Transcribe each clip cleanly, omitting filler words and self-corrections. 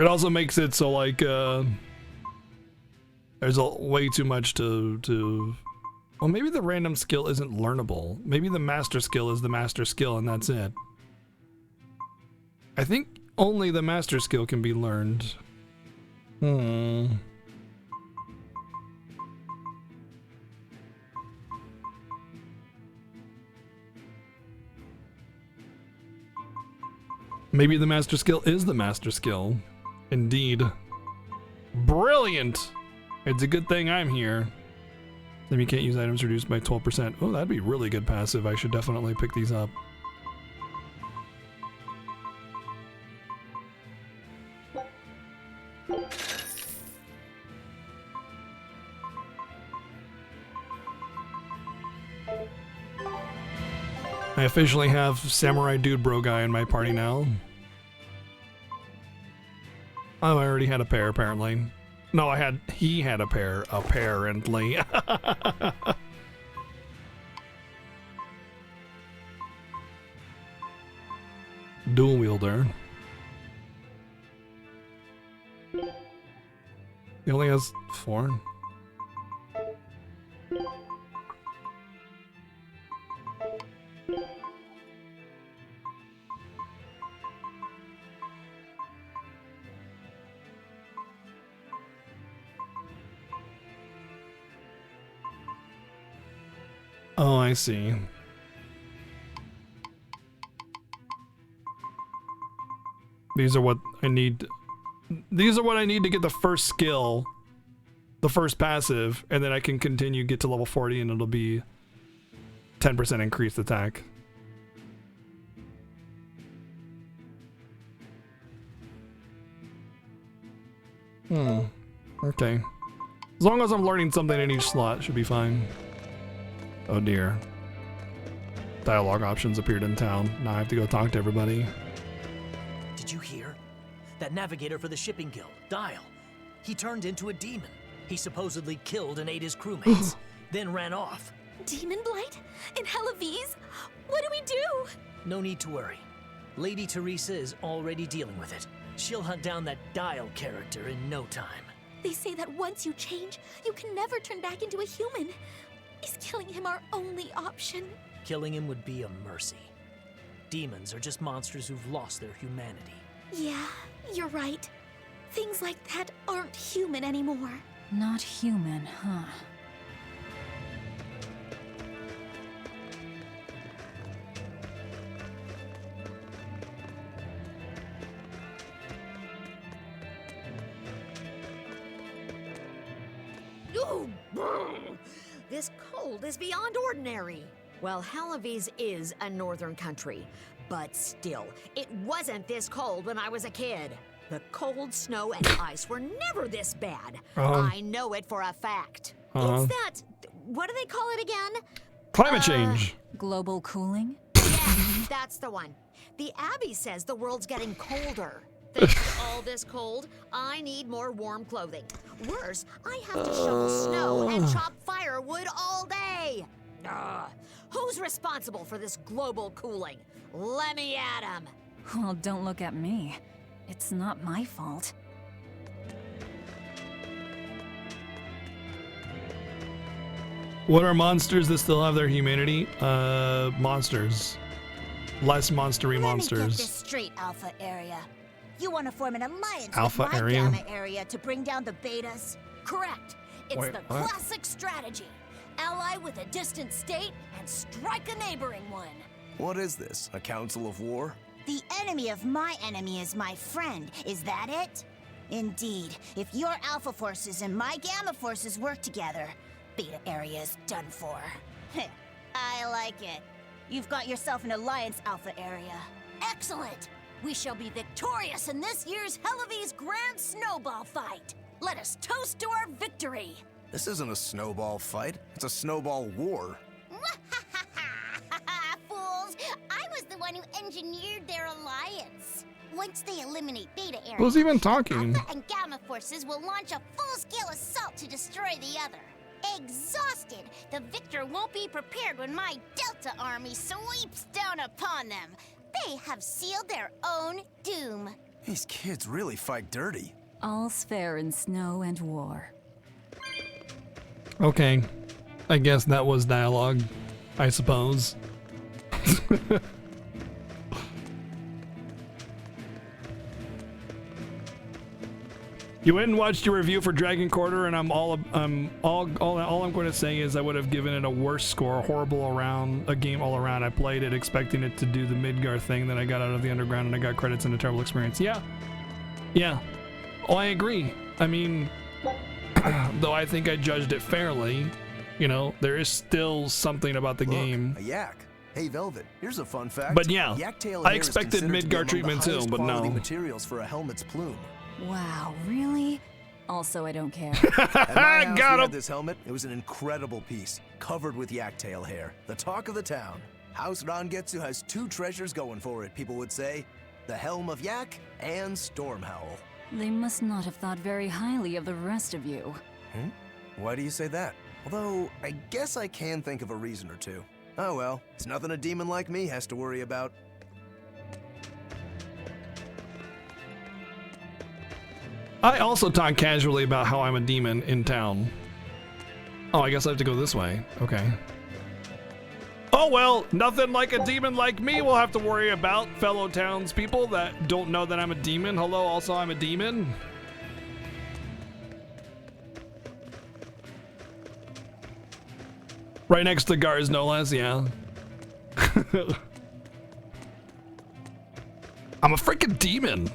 It also makes it so like there's way too much to. Well, maybe the random skill isn't learnable. Maybe the master skill is the master skill and that's it. I think only the master skill can be learned. Maybe the master skill is the master skill. Indeed. Brilliant! It's a good thing I'm here. Then you can't use items reduced by 12%. Oh, that'd be really good passive. I should definitely pick these up. I officially have Samurai Dude Bro Guy in my party now. Oh, I already had a pair, apparently. No, he had a pair, apparently. Dual wielder. He only has 4. Oh, I see. These are what I need. These are what I need to get the first skill, the first passive, and then I can continue, get to level 40, and it'll be 10% increased attack. Okay. As long as I'm learning something in each slot, should be fine. Oh dear. Dialogue options appeared in town. Now I have to go talk to everybody. Did you hear? That navigator for the shipping guild, Dial. He turned into a demon. He supposedly killed and ate his crewmates, then ran off. Demon Blight? In Helaviz? What do we do? No need to worry. Lady Teresa is already dealing with it. She'll hunt down that Dial character in no time. They say that once you change, you can never turn back into a human. Is killing him our only option? Killing him would be a mercy. Demons are just monsters who've lost their humanity. Yeah, you're right. Things like that aren't human anymore. Not human, huh? Ooh, this cold is beyond ordinary. Well, Helaviz is a northern country, but still, it wasn't this cold when I was a kid. The cold, snow, and ice were never this bad. I know it for a fact. It's that, what do they call it again? Climate change. Global cooling? Yeah, that's the one. The Abbey says the world's getting colder. Thanks to all this cold, I need more warm clothing. Worse, I have to shovel snow and chop firewood all day. Who's responsible for this global cooling? Let me at 'em. Well, don't look at me. It's not my fault. What are monsters that still have their humanity? Monsters. Less monstery monsters. Let me get this straight, Alpha Area. You want to form an alliance Alpha with my Area? Gamma Area to bring down the Betas? Correct. It's Wait, the what? classic strategy. Ally with a distant state and strike a neighboring one. What is this? A council of war? The enemy of my enemy is my friend. Is that it? Indeed. If your Alpha forces and my Gamma forces work together, Beta Area is done for. I like it. You've got yourself an alliance, Alpha Area. Excellent. We shall be victorious in this year's Helaviz Grand Snowball Fight. Let us toast to our victory. This isn't a snowball fight. It's a snowball war. Fools! I was the one who engineered their alliance. Once they eliminate Beta Area, Who's even talking? Alpha and Gamma forces will launch a full-scale assault to destroy the other. Exhausted, the victor won't be prepared when my Delta army sweeps down upon them. They have sealed their own doom. These kids really fight dirty. All's fair in snow and war. Okay. I guess that was dialogue, I suppose. You went and watched your review for Dragon Quarter, and all I'm going to say is I would have given it a worse score, a game all around. I played it expecting it to do the Midgar thing that I got out of the Underground, and I got credits and a terrible experience. Yeah. Oh, I agree. I mean, though I think I judged it fairly, you know, there is still something about the game. A yak. Hey, Velvet, here's a fun fact. But yeah, Yak-tail I hair is expected considered to be Midgar among the treatment too, highest but quality no. materials for a helmet's plume. Wow, really? Also, I don't care. At my house, Got we him. had this helmet. It was an incredible piece, covered with yak-tail hair. The talk of the town. House Rangetsu has two treasures going for it, people would say. The Helm of Yak and Stormhowl. They must not have thought very highly of the rest of you. Why do you say that? Although, I guess I can think of a reason or two. Oh well, it's nothing a demon like me has to worry about. I also talk casually about how I'm a demon in town. Oh, I guess I have to go this way. Okay. Oh well, nothing like a demon like me will have to worry about, fellow townspeople that don't know that I'm a demon. Hello, also I'm a demon. Right next to Gars, no less, yeah. I'm a freaking demon.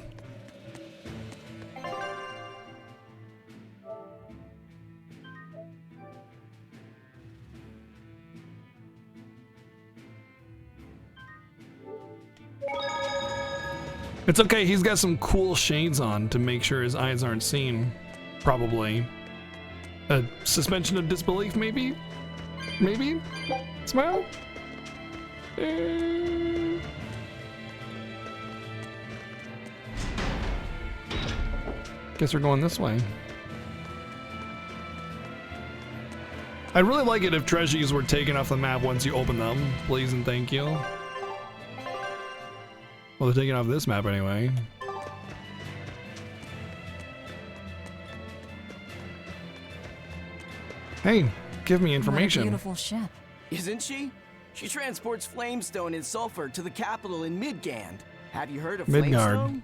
It's okay, he's got some cool shades on to make sure his eyes aren't seen. Probably. A suspension of disbelief, maybe? Maybe? Smile? Guess we're going this way. I'd really like it if treasures were taken off the map once you open them. Please and thank you. Well, they're taking off this map anyway. Hey, give me information. What a beautiful ship. Isn't she? She transports flamestone and sulfur to the capital in Midgand. Have you heard of Midgard. flamestone?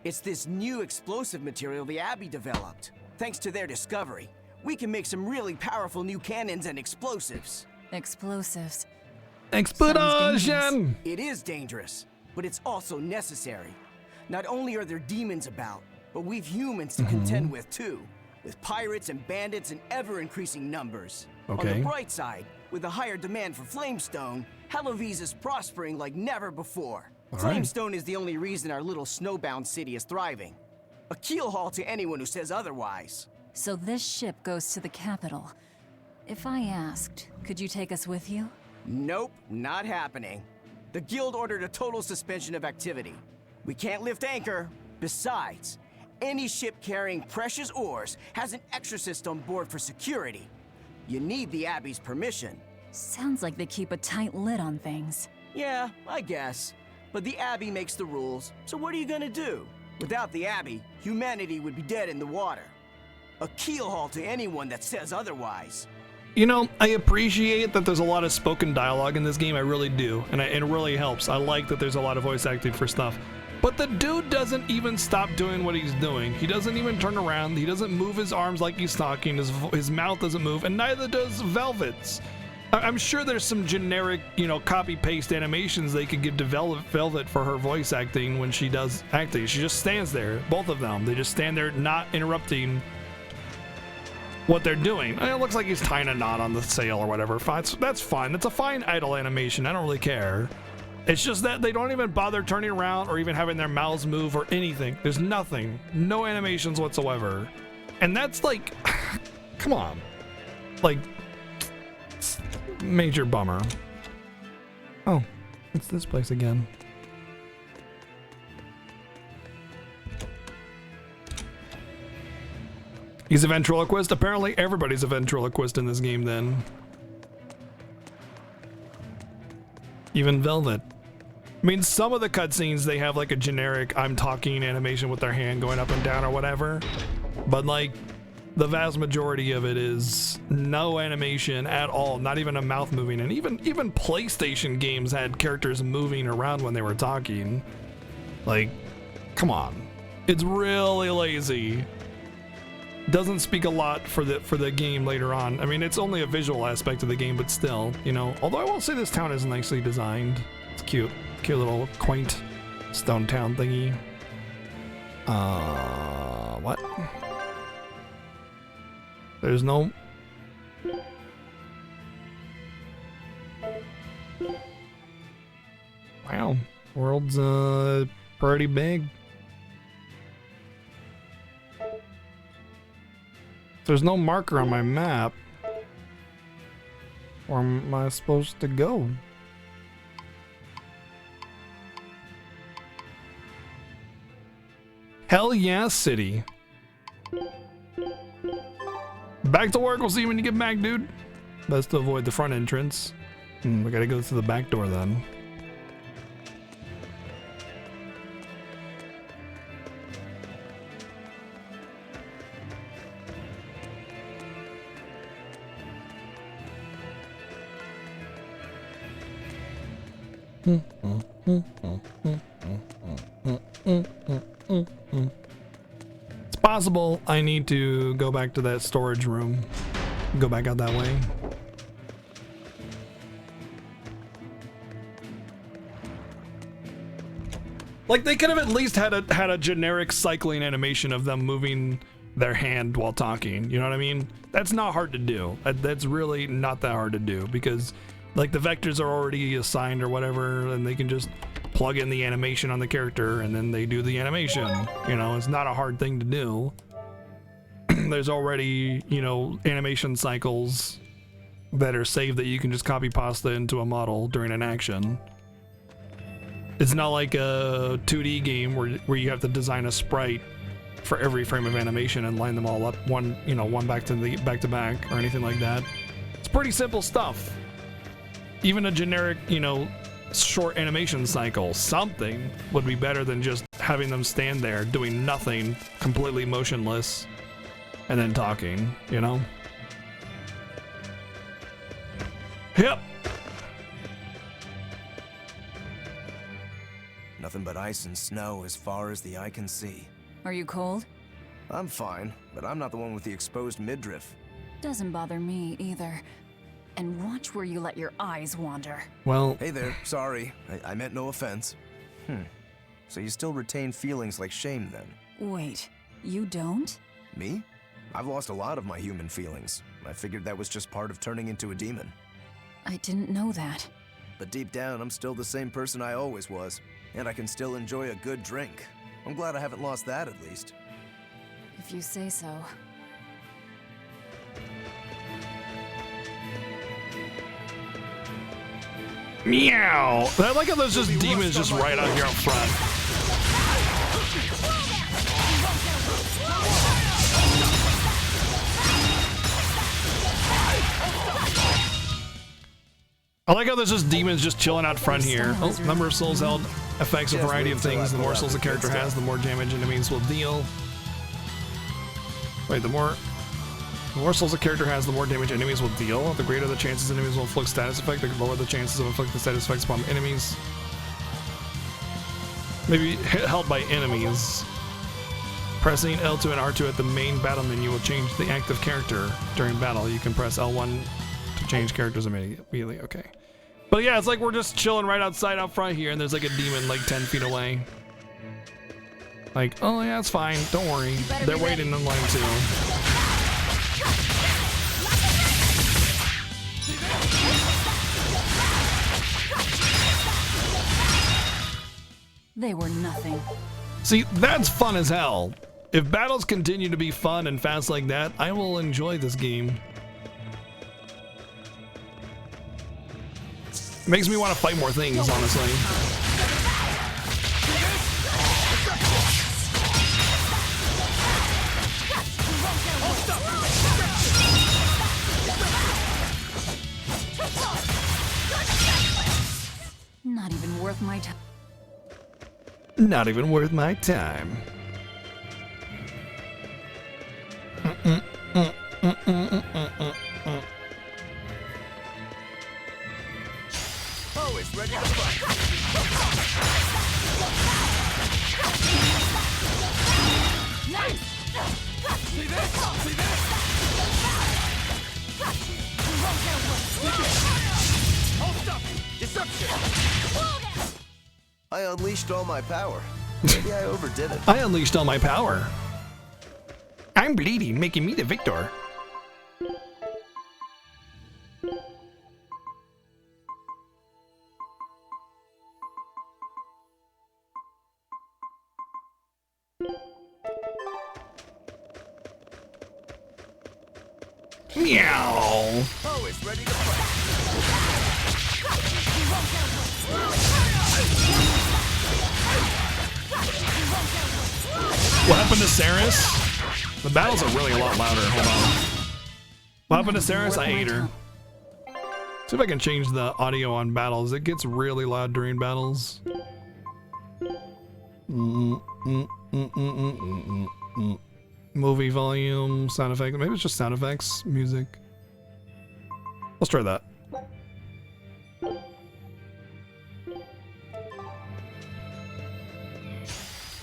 It's this new explosive material the Abbey developed. Thanks to their discovery, we can make some really powerful new cannons and explosives. Explosives. Explosion! It is dangerous, but it's also necessary. Not only are there demons about, but we've humans to contend with too, with pirates and bandits in ever-increasing numbers. On Okay. the bright side, with a higher demand for flamestone, Halloween is prospering like never before. All right. Flamestone is the only reason our little snowbound city is thriving. A keelhaul to anyone who says otherwise. So this ship goes to the capital. If I asked, could you take us with you? Nope, not happening. The guild ordered a total suspension of activity. We can't lift anchor. Besides, any ship carrying precious ores has an exorcist on board for security. You need the Abbey's permission. Sounds like they keep a tight lid on things. Yeah, I guess. But the Abbey makes the rules, so what are you gonna do? Without the Abbey, humanity would be dead in the water. A keelhaul to anyone that says otherwise. You know, I appreciate that there's a lot of spoken dialogue in this game, I really do, and it really helps. I like that there's a lot of voice acting for stuff. But the dude doesn't even stop doing what he's doing. He doesn't even turn around, he doesn't move his arms like he's talking, his mouth doesn't move, and neither does Velvet's. I'm sure there's some generic, you know, copy-paste animations they could give to Velvet for her voice acting when she does acting. She just stands there, both of them. They just stand there not interrupting what they're doing. It looks like he's tying a knot on the sail or whatever. That's fine. That's a fine idle animation. I don't really care. It's just that they don't even bother turning around or even having their mouths move or anything. There's nothing. No animations whatsoever. And that's like, come on. Like, major bummer. Oh, it's this place again. He's a ventriloquist. Apparently everybody's a ventriloquist in this game then. Even Velvet. I mean, some of the cutscenes, they have like a generic I'm talking animation with their hand going up and down or whatever. But like, the vast majority of it is no animation at all, not even a mouth moving. And even PlayStation games had characters moving around when they were talking. Like, come on. It's really lazy. Doesn't speak a lot for the game later on. I mean, it's only a visual aspect of the game, but still, you know. Although I will say this town is nicely designed. It's cute. Cute little quaint stone town thingy. What? There's no... Wow. World's, pretty big. There's no marker on my map. Where am I supposed to go? Hell yeah, city. Back to work. We'll see you when you get back, dude. Best to avoid the front entrance. We gotta go through the back door then. It's possible I need to go back to that storage room. Go back out that way. Like, they could have at least had a generic cycling animation of them moving their hand while talking. You know what I mean? That's not hard to do. That's really not that hard to do, because like the vectors are already assigned or whatever, and they can just plug in the animation on the character and then they do the animation. You know, it's not a hard thing to do. There's already, you know, animation cycles that are saved that you can just copy pasta into a model during an action. It's not like a 2D game where you have to design a sprite for every frame of animation and line them all up one back to back or anything like that. It's pretty simple stuff. Even a generic, you know, short animation cycle, something would be better than just having them stand there doing nothing, completely motionless, and then talking, you know? Yep. Nothing but ice and snow as far as the eye can see. Are you cold? I'm fine, but I'm not the one with the exposed midriff. Doesn't bother me either. And watch where you let your eyes wander. Well... Hey there, sorry. I meant no offense. So you still retain feelings like shame then? Wait, you don't? Me? I've lost a lot of my human feelings. I figured that was just part of turning into a demon. I didn't know that. But deep down, I'm still the same person I always was. And I can still enjoy a good drink. I'm glad I haven't lost that, at least. If you say so. Meow! I like how there's just demons just right out here up front. I like how there's just demons just chilling out front here. Oh, number of souls held affects a variety of things. The more souls a character has, the more damage enemies will deal. Wait, the more souls a character has, the more damage enemies will deal. The greater the chances enemies will inflict status effect, the lower the chances of inflicting status effects upon enemies. Maybe held by enemies. Pressing L2 and R2 at the main battle menu will change the active character during battle. You can press L1 to change characters immediately. Okay. But yeah, it's like we're just chilling right outside out front here, and there's like a demon like 10 feet away. Like, oh yeah, it's fine. Don't worry. They're waiting in line too. They were nothing. See, that's fun as hell. If battles continue to be fun and fast like that, I will enjoy this game. It makes me want to fight more things, honestly. Not even worth my time. Not even worth my time. Always ready to fight. See this? See this? Hold up! Deception! I unleashed all my power. Maybe I overdid it. I unleashed all my power. I'm bleeding, making me the victor. Meow. Always ready to fight. What happened to Saris? The battles are really a lot louder. Hold on. What happened to Saris? I ate her. See if I can change the audio on battles. It gets really loud during battles. Movie volume, sound effects. Maybe it's just sound effects, music. Let's try that.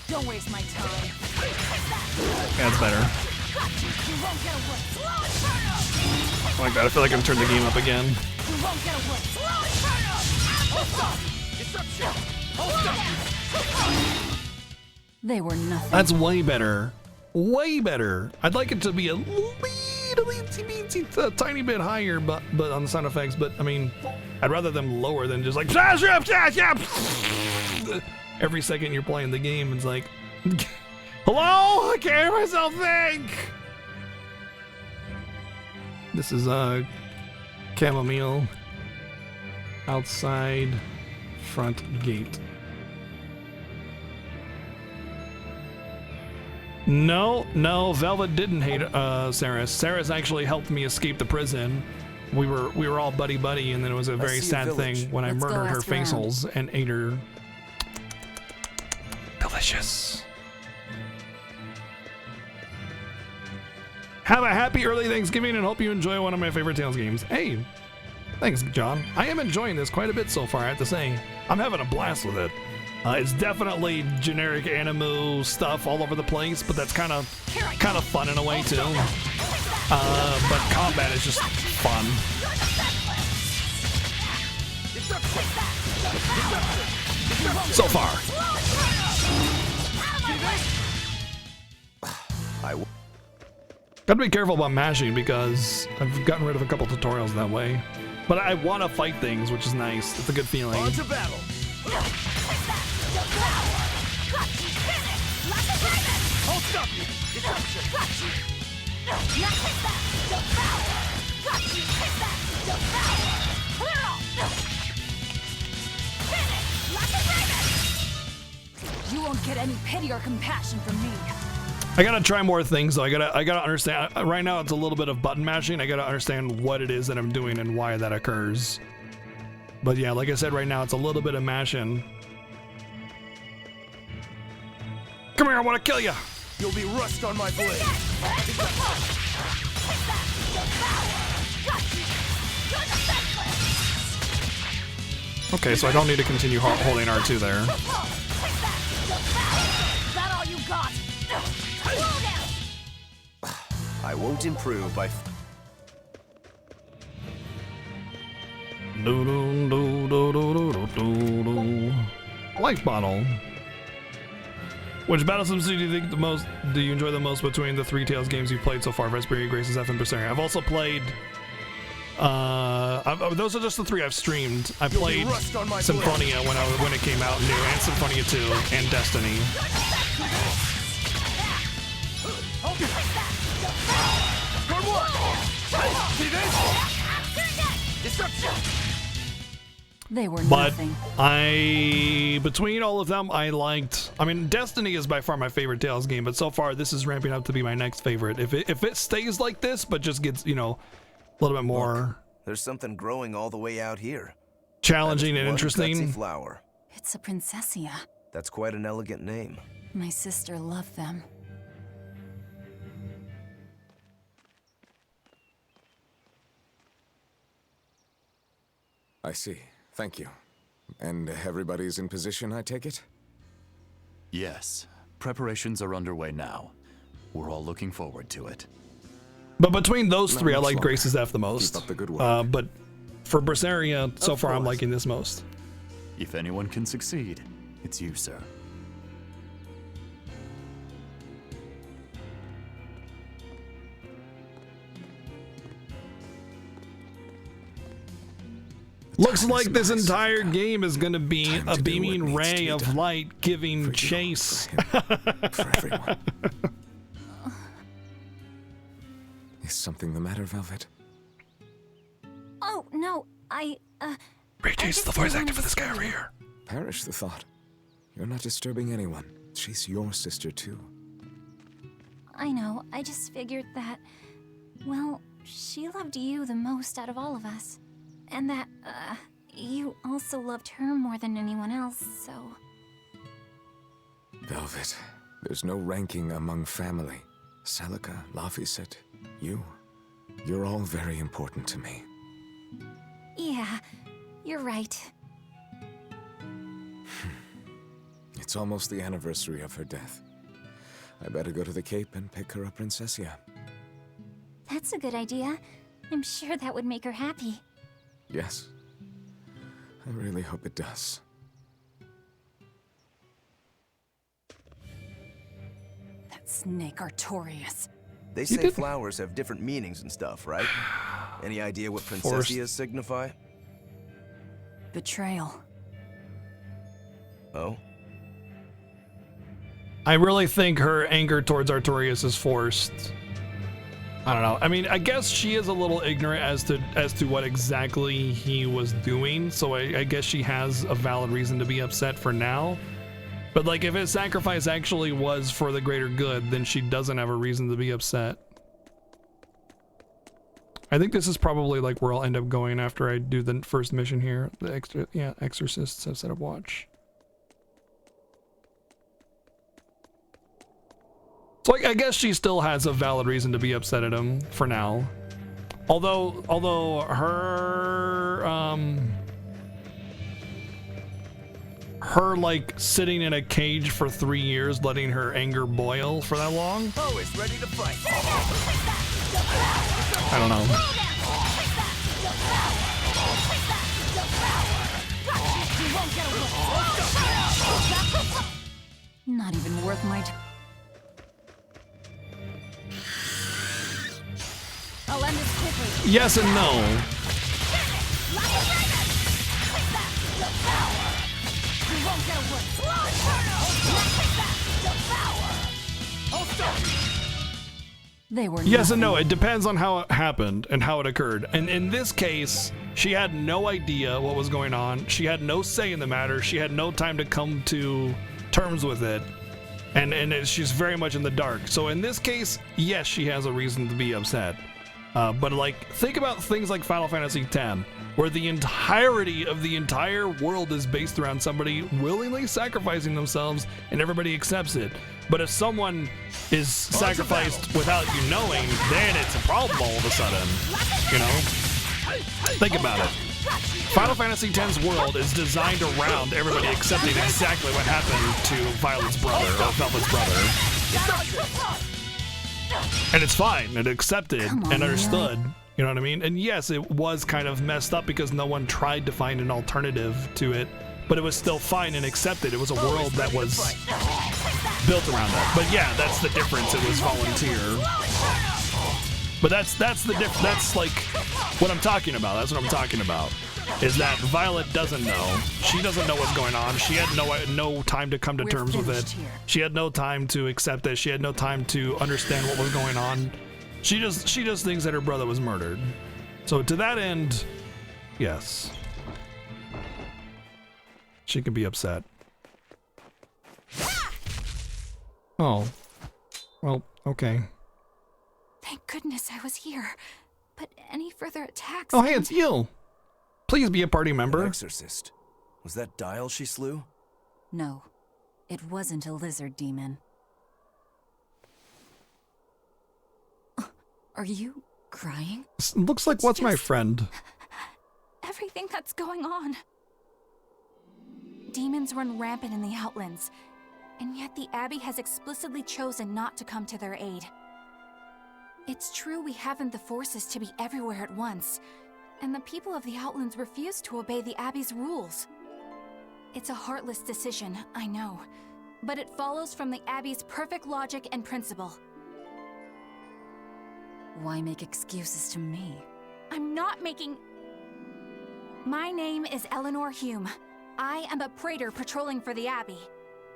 Don't waste my time. That's better. Like that. I feel like I've turned the game up again. They were nothing. That's way better. Way better. I'd like it to be a tiny bit higher, but on the sound effects. But I mean, I'd rather them lower than just like every second you're playing the game. It's like, hello, I can't hear myself think. This is chamomile outside front gate. No, Velvet didn't hate Saris. Saris actually helped me escape the prison. We were all buddy, and then it was a very sad thing when I murdered her face holes and ate her. Delicious. Have a happy early Thanksgiving and hope you enjoy one of my favorite Tales games. Hey, thanks, John. I am enjoying this quite a bit so far, I have to say. I'm having a blast with it. It's definitely generic anime stuff all over the place, but that's kind of fun in a way too. But combat is just fun. So far. Gotta be careful about mashing because I've gotten rid of a couple tutorials that way. But I want to fight things, which is nice. It's a good feeling. On to battle. Hold up! Deception! You won't get any pity or compassion from me. I gotta try more things though. I gotta understand. Right now it's a little bit of button mashing. I gotta understand what it is that I'm doing and why that occurs. But yeah, like I said, right now it's a little bit of mashing. Come here, I want to kill you. You'll be rust on my blade. Okay, so I don't need to continue holding R2 there. Is that all you got? I won't improve by... Life bottle. Which battle sims do you think do you enjoy the most between the three Tales games you've played so far? Vesperia, Graces, F, and Berseria. I've also played those are just the three I've streamed. I played Symphonia when it came out new, and Symphonia 2, and Destiny. They were But nothing. between all of them, I mean, Destiny is by far my favorite Tales game, but so far this is ramping up to be my next favorite. If it stays like this, but just gets, a little bit more... Look, there's something growing all the way out here. Challenging and interesting. Flower. It's a princessia. That's quite an elegant name. My sister loved them. I see. Thank you. And everybody's in position, I take it? Yes. Preparations are underway now. We're all looking forward to it. But between those Not three, I much like longer. Grace's F the most. Keep up the good work. But for Berseria, so Of far I'm course. liking this most. If anyone can succeed, it's you, sir. Looks Time like is this nice. entire game is going to be Time a to do what beaming needs to ray be of done. light giving For you, chase. for him, for everyone. Is something the matter, Velvet? Oh, no, Retaste the voice actor for this guy over here. Perish the thought. You're not disturbing anyone. She's your sister, too. I know. I just figured that, well, she loved you the most out of all of us. And that, you also loved her more than anyone else, so... Velvet, there's no ranking among family. Celica, Laphicet, you. You're all very important to me. Yeah, you're right. It's almost the anniversary of her death. I better go to the Cape and pick her up Princessia. That's a good idea. I'm sure that would make her happy. Yes. I really hope it does. That snake Artorias. They say flowers have different meanings and stuff, right? Any idea what princessias signify? Betrayal. Oh? I really think her anger towards Artorias is forced. I don't know. I mean, I guess she is a little ignorant as to what exactly he was doing, so I guess she has a valid reason to be upset for now. But like, if his sacrifice actually was for the greater good, then she doesn't have a reason to be upset. I think this is probably like where I'll end up going after I do the first mission here. The exorcists have set up watch. So I guess she still has a valid reason to be upset at him for now. Although her like sitting in a cage for 3 years, letting her anger boil for that long. Always ready to fight. I don't know. Not even worth my time. I'll end this quickly. Yes and no. They were Yes and no. nothing. It depends on how it happened and how it occurred. And in this case, she had no idea what was going on. She had no say in the matter. She had no time to come to terms with it. She's very much in the dark. So in this case, yes, she has a reason to be upset. But like, think about things like Final Fantasy X, where the entirety of the entire world is based around somebody willingly sacrificing themselves and everybody accepts it. But if someone is sacrificed without you knowing, then it's a problem all of a sudden, you know? Think about it. Final Fantasy X's world is designed around everybody accepting exactly what happened to Violet's brother, or Velvet's brother. And it's fine, and accepted, and understood. You know what I mean? And yes, it was kind of messed up because no one tried to find an alternative to it, but it was still fine and accepted. It was a world that was built around that. But yeah, that's the difference. It was volunteer. But that's the diff. That's like what I'm talking about. That's what I'm talking about. Is that Violet doesn't know. She doesn't know what's going on. She had no time to come to terms with it. Here. She had no time to accept it. She had no time to understand what was going on. She just thinks that her brother was murdered. So to that end, yes. She can be upset. Oh. Well, okay. Thank goodness I was here. But any further attacks... Oh, hey, it's you. Please be a party An member. exorcist. Was that Dial she slew? No. It wasn't a lizard demon. Are you crying? Looks like what's my friend? Everything that's going on. Demons run rampant in the Outlands, and yet the Abbey has explicitly chosen not to come to their aid. It's true we haven't the forces to be everywhere at once, and the people of the Outlands refuse to obey the Abbey's rules. It's a heartless decision, I know, but it follows from the Abbey's perfect logic and principle. Why make excuses to me? I'm not making... My name is Eleanor Hume. I am a praetor patrolling for the Abbey.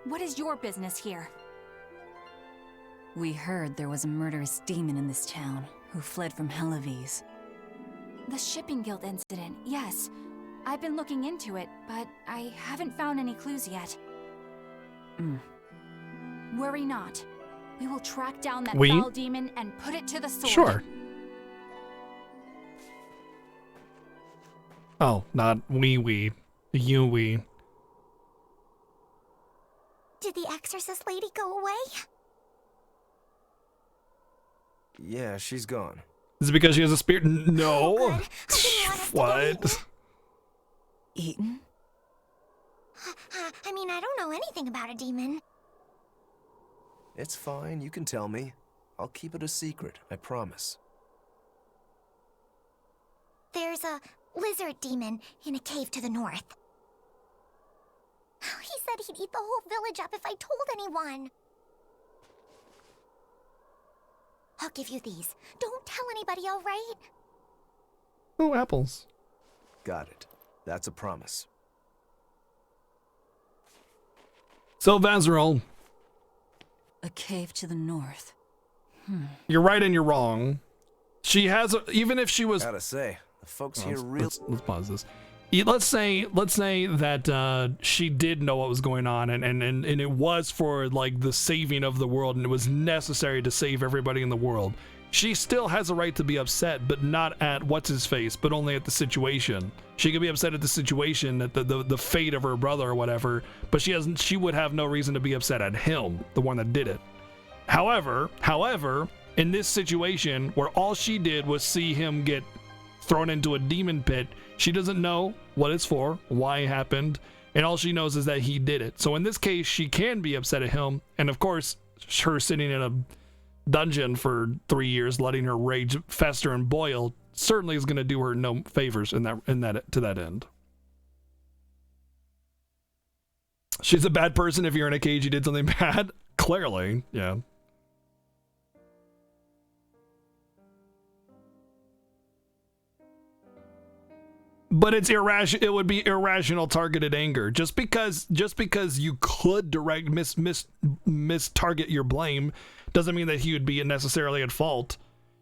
What is your business here? We heard there was a murderous demon in this town who fled from Helavis. The Shipping Guild incident, yes. I've been looking into it, but I haven't found any clues yet. Worry not. We will track down that foul demon and put it to the sword. Sure. Oh, not we. You. Did the exorcist lady go away? Yeah, she's gone. Is it because she has a spirit? No. Oh, What? Eaten? I mean, I don't know anything about a demon. It's fine, you can tell me. I'll keep it a secret, I promise. There's a lizard demon in a cave to the north. He said he'd eat the whole village up if I told anyone. I'll give you these. Don't tell anybody, all right? Oh, apples. Got it. That's a promise. So, Vazirol, A cave to the north. you're right and you're wrong. She has, even if she was... Gotta say, the folks here really... Let's pause this. Let's say that she did know what was going on, and it was for like the saving of the world, and it was necessary to save everybody in the world. She still has a right to be upset, but not at what's his face, but only at the situation. She could be upset at the situation, at the fate of her brother or whatever, but she would have no reason to be upset at him, the one that did it. However, in this situation where all she did was see him get thrown into a demon pit, she doesn't know what it's for, why it happened, and all she knows is that he did it. So in this case, she can be upset at him, and of course, her sitting in a dungeon for 3 years, letting her rage fester and boil, certainly is going to do her no favors to that end. She's a bad person if you're in a cage, you did something bad. Clearly, yeah. But it's irrational. It would be irrational targeted anger. Just because you could direct miss target your blame doesn't mean that he would be necessarily at fault.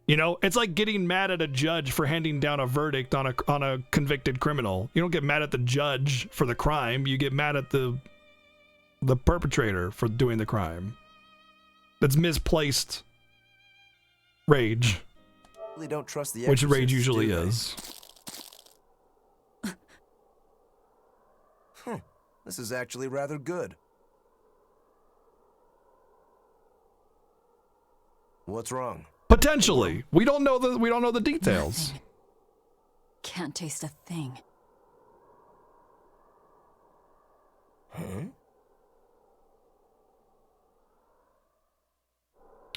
You know, it's like getting mad at a judge for handing down a verdict on a convicted criminal. You don't get mad at the judge for the crime. You get mad at the perpetrator for doing the crime. That's misplaced rage. really don't trust the which rage exorcists, usually do they? is. This is actually rather good. What's wrong? Potentially. We don't know the details. Nothing. Can't taste a thing. Huh?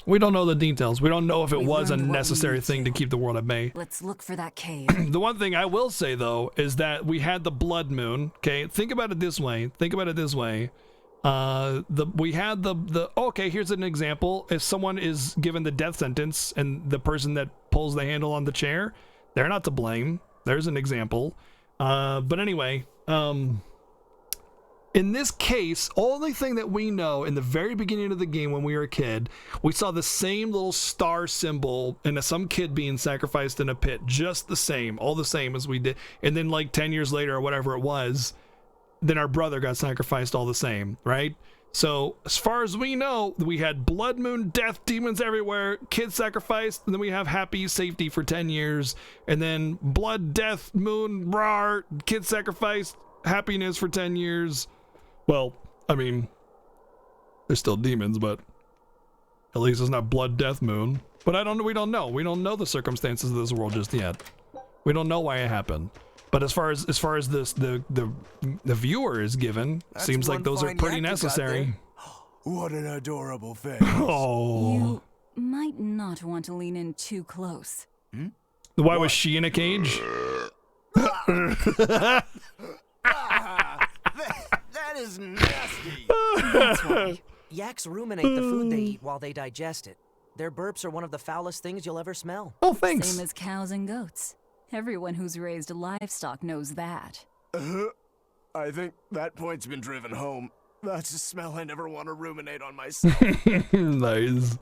We don't know the details. We don't know if it We was a learned what we necessary need thing to keep the world at bay. Let's look for that cave. The one thing I will say, though, is that we had the blood moon. Okay, think about it this way. Okay, here's an example. If someone is given the death sentence and the person that pulls the handle on the chair, they're not to blame. There's an example. But anyway, in this case, only thing that we know in the very beginning of the game when we were a kid, we saw the same little star symbol and some kid being sacrificed in a pit, just the same, all the same as we did. And then like 10 years later or whatever it was, then our brother got sacrificed all the same, right? So as far as we know, we had blood moon, death, demons everywhere, kids sacrificed, and then we have happy safety for 10 years, and then blood, death, moon, rawr, kids sacrificed, happiness for 10 years. Well, I mean, They're still demons, but at least it's not Blood Death Moon. But we don't know. We don't know the circumstances of this world just yet. We don't know why it happened. But as far as this the viewer is given, That's seems like one those are fine pretty yak you got necessary. there. What an adorable face. Oh. You might not want to lean in too close. Why was she in a cage? That is nasty. That's why. Yaks ruminate the food they eat while they digest it. Their burps are one of the foulest things you'll ever smell. Oh, thanks. Same as cows and goats. Everyone who's raised livestock knows that. I think that point's been driven home. That's a smell I never want to ruminate on myself. Nice.